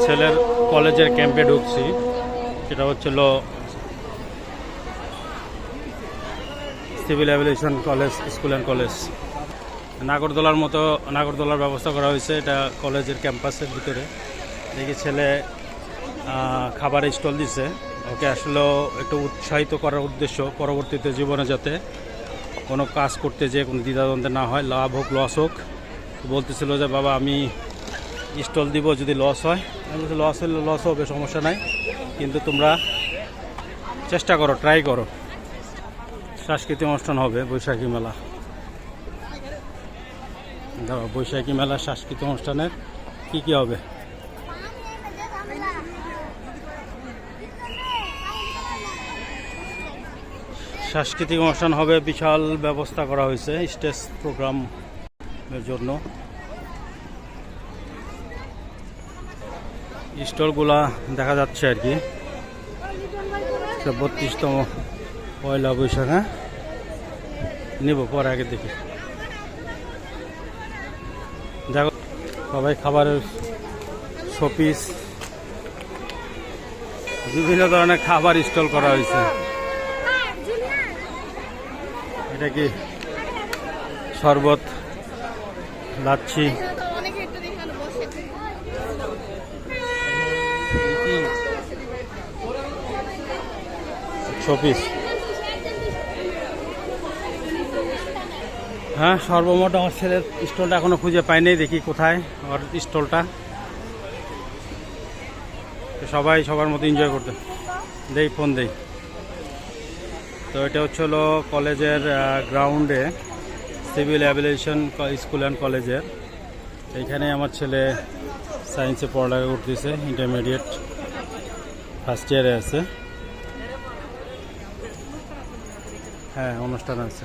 ছেলের কলেজের ক্যাম্পে ঢুকছি, সেটা হচ্ছিল civil aviation college, school and college. নাগরদোলার ব্যবস্থা করা হয়েছে, এটা কলেজের ক্যাম্পাসের ভিতরে। দেখি ছেলে খাবারের স্টল দিছে, ওকে আসলে একটু উৎসাহিত করার উদ্দেশ্য পরবর্তীতে জীবনে যাতে কোনো কাজ করতে যে কোনো দ্বিধাদ্বন্দ্বে না হয়, লাভ হোক লস হোক। বলতেছিল যে বাবা আমি স্টল দিব, যদি লস হয়, আমি বলছি লস হলে লস হবে, সমস্যা নাই, কিন্তু তোমরা চেষ্টা করো, ট্রাই করো। সাংস্কৃতিক অনুষ্ঠান হবে, বৈশাখী মেলা। বৈশাখী মেলা সাংস্কৃতিক অনুষ্ঠানের কি কি হবে? সাংস্কৃতিক অনুষ্ঠান হবে, বিশাল ব্যবস্থা করা হয়েছে স্টেজ প্রোগ্রামের জন্য। স্টলগুলা দেখা যাচ্ছে আর কি। 32তম পয়লা বৈশাখ। হ্যাঁ, নিব পরে, আগে দেখি। দেখো সবাই খাবারের শোপিস, বিভিন্ন ধরনের খাবার স্টল করা হয়েছে। এটা কি শরবত, লাচ্ছি, শোপিস। হ্যাঁ, সর্বমোট আমার ছেলের স্টলটা এখনো খুঁজে পাইনি, দেখি কোথায় ওর স্টলটা। সবাই সবার মতো এনজয় করতে দেই, ফোন দেই। তো এটা হচ্ছে হলো কলেজের গ্রাউন্ডে, সিভিল অ্যাভিয়েশন স্কুল অ্যান্ড কলেজের। এইখানে আমার ছেলে সায়েন্সে পড়ালেখা করতেছে, ইন্টারমিডিয়েট ফার্স্ট ইয়ারে আছে। হ্যাঁ, অনুষ্ঠান আছে।